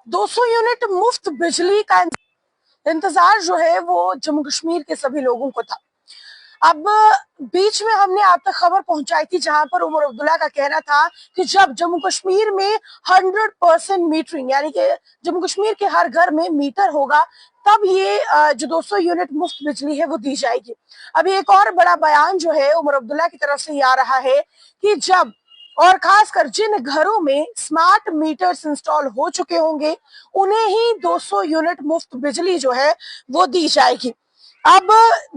200 unit मुफ्त बिजली का इंतजार जो है वो जम्मू कश्मीर के सभी लोगों को था। अब बीच में हमने आप तक खबर पहुंचाई थी जहां पर उमर अब्दुल्ला का कहना था कि जब जम्मू कश्मीर में 100% मीटरिंग यानी कि जम्मू कश्मीर के हर घर में मीटर होगा तब ये जो 200 यूनिट मुफ्त बिजली है वो दी जाएगी। अभी एक और बड़ा बयान जो है उमर अब्दुल्ला की तरफ से ये आ रहा है कि जब और खासकर जिन घरों में स्मार्ट मीटर्स इंस्टॉल हो चुके होंगे उन्हें ही 200 यूनिट मुफ्त बिजली जो है वो दी जाएगी। अब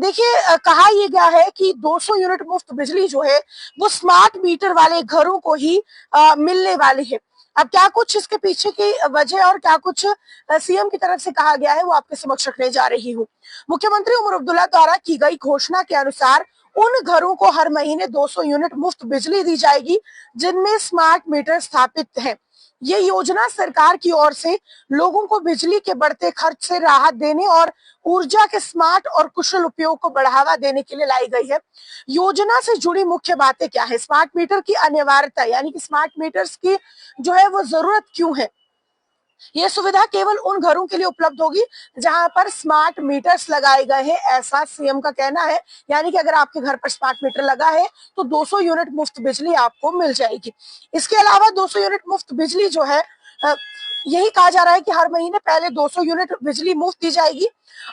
देखिए कहा यह गया है कि 200 यूनिट मुफ्त बिजली जो है वो स्मार्ट मीटर वाले घरों को ही मिलने वाली है। अब क्या कुछ इसके पीछे की वजह और क्या कुछ सीएम की तरफ से कहा गया है वो आपके समक्ष रखने जा रही हूँ। मुख्यमंत्री उमर अब्दुल्ला द्वारा की गई घोषणा के अनुसार उन घरों को हर महीने 200 यूनिट मुफ्त बिजली दी जाएगी जिनमें स्मार्ट मीटर स्थापित हैं। ये योजना सरकार की ओर से लोगों को बिजली के बढ़ते खर्च से राहत देने और ऊर्जा के स्मार्ट और कुशल उपयोग को बढ़ावा देने के लिए लाई गई है। योजना से जुड़ी मुख्य बातें क्या है? स्मार्ट मीटर की अनिवार्यता यानी कि स्मार्ट मीटर्स की जो है वो जरूरत क्यों है? ये सुविधा केवल उन घरों के लिए उपलब्ध होगी जहां पर स्मार्ट मीटर्स लगाए गए हैं, ऐसा सीएम का कहना है। यानी कि अगर आपके घर पर स्मार्ट मीटर लगा है तो 200 यूनिट मुफ्त बिजली आपको मिल जाएगी। इसके अलावा 200 यूनिट मुफ्त बिजली जो है यही कहा जा रहा है कि हर महीने पहले 200 यूनिट बिजली मुफ्त दी जाएगी।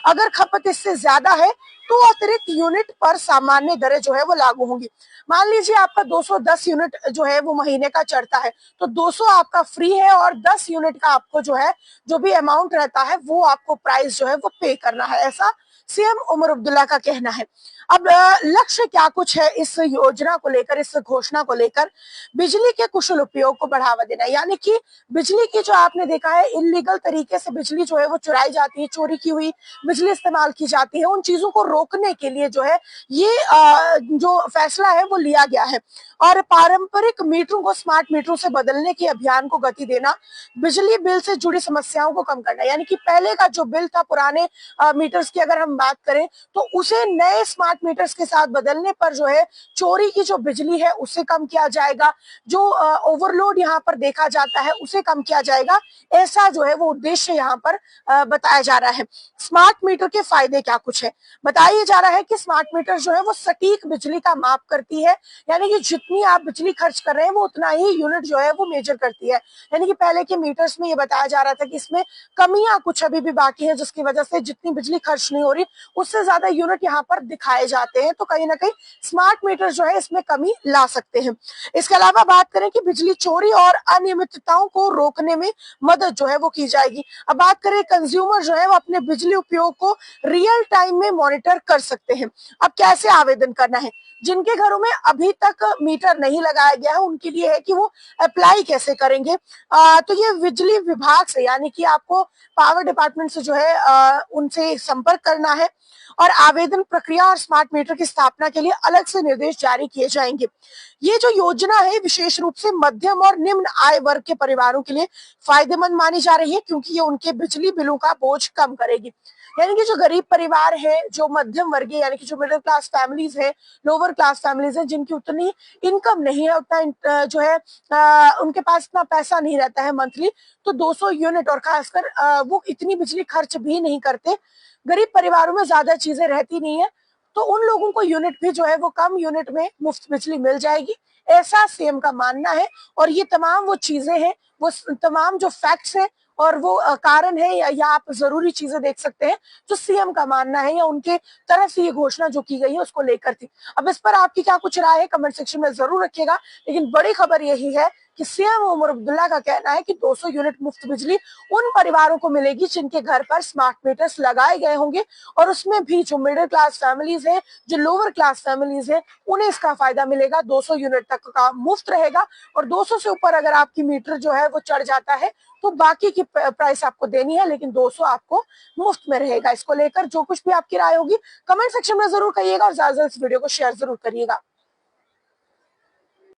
अगर खपत इससे ज्यादा है तो अतिरिक्त यूनिट पर सामान्य दरें जो है वो लागू होंगी। मान लीजिए आपका 210 यूनिट जो है वो महीने का चढ़ता है तो 200 आपका फ्री है और 10 यूनिट का आपको जो है जो भी अमाउंट रहता है वो आपको प्राइस जो है वो पे करना है, ऐसा सीएम उमर अब्दुल्ला का कहना है। अब लक्ष्य क्या कुछ है इस योजना को लेकर, इस घोषणा को लेकर? बिजली के कुशल उपयोग को बढ़ावा देना, यानी कि बिजली की जो आपने देखा है इलीगल तरीके से बिजली जो है वो चुराई जाती है, चोरी की हुई बिजली इस्तेमाल की जाती है, उन चीजों को रोकने के लिए जो है ये जो फैसला है वो लिया गया है। और पारंपरिक मीटरों को स्मार्ट मीटरों से बदलने के अभियान को गति देना, बिजली बिल से जुड़ी समस्याओं को कम करना, यानी कि पहले का जो बिल था पुराने मीटर्स की अगर हम बात करें तो उसे नए स्मार्ट मीटर्स के साथ बदलने पर जो है चोरी की जो बिजली है उसे कम किया जाएगा, जो ओवरलोड यहाँ पर देखा जाता है उसे कम किया जाएगा, ऐसा जो है वो उद्देश्य यहाँ पर बताया जा रहा है। स्मार्ट मीटर के फायदे क्या कुछ है? बताया जा रहा है कि स्मार्ट मीटर जो है वो सटीक बिजली का माप करती है, यानी कि जितनी आप बिजली खर्च कर रहे हैं वो उतना ही यूनिट जो है वो मेजर करती है। यानी कि पहले के मीटर्स में ये बताया जा रहा था कि इसमें कमियां कुछ अभी भी बाकी है जिसकी वजह से जितनी बिजली खर्च नहीं हो रही उससे ज्यादा यूनिट यहाँ पर दिखाए जाते हैं, तो कहीं ना कहीं स्मार्ट मीटर जो है इसमें कमी ला सकते हैं। इसके अलावा बात करें कि बिजली चोरी और अनियमितताओं को रोकने में मदद जो है वो की जाएगी। अब बात करें कंज्यूमर जो है वो अपने बिजली उपयोग को रियल टाइम में मॉनिटर कर सकते हैं। अब कैसे आवेदन करना है? जिनके घरों में अभी तक मीटर नहीं लगाया गया है उनके लिए है कि वो अप्लाई कैसे करेंगे। तो ये बिजली विभाग से यानी कि आपको पावर डिपार्टमेंट से जो है उनसे संपर्क करना है और आवेदन प्रक्रिया और स्मार्ट मीटर की स्थापना के लिए अलग से निर्देश जारी किए जाएंगे। ये जो योजना है विशेष रूप से मध्यम और निम्न आय वर्ग के परिवारों के लिए फायदेमंद मानी जा रही है क्योंकि ये उनके बिजली बिलों का बोझ कम करेगी। यानी कि जो गरीब परिवार है, जो मध्यम वर्गीय यानी कि जो मिडिल क्लास फैमिलीज है, लोअर क्लास फैमिलीज है जिनकी उतनी इनकम नहीं है, उतना जो है उनके पास इतना पैसा नहीं रहता है मंथली, तो 200 यूनिट और खासकर वो इतनी बिजली खर्च भी नहीं करते, गरीब परिवारों में ज्यादा चीजें रहती नहीं है, तो उन लोगों को यूनिट भी जो है वो कम यूनिट में मुफ्त बिजली मिल जाएगी, ऐसा सीएम का मानना है। और ये तमाम वो चीजें हैं, वो तमाम जो फैक्ट्स हैं और वो कारण है या आप जरूरी चीजें देख सकते हैं जो सीएम का मानना है या उनके तरफ से ये घोषणा जो की गई है उसको लेकर थी। अब इस पर आपकी क्या कुछ राय है कमेंट सेक्शन में जरूर रखिएगा। लेकिन बड़ी खबर यही है कि सीएम उमर अब्दुल्ला का कहना है कि 200 यूनिट मुफ्त बिजली उन परिवारों को मिलेगी जिनके घर पर स्मार्ट मीटर्स लगाए गए होंगे, और उसमें भी जो मिडिल क्लास फैमिलीज है, जो लोअर क्लास फैमिलीज है, उन्हें इसका फायदा मिलेगा। 200 यूनिट तक का मुफ्त रहेगा और 200 से ऊपर अगर आपकी मीटर जो है वो चढ़ जाता है तो बाकी की प्राइस आपको देनी है, लेकिन 200 आपको मुफ्त में रहेगा। इसको लेकर जो कुछ भी आपकी राय होगी कमेंट सेक्शन में जरूर कहिएगा और ज्यादा से इस वीडियो को शेयर जरूर करिएगा।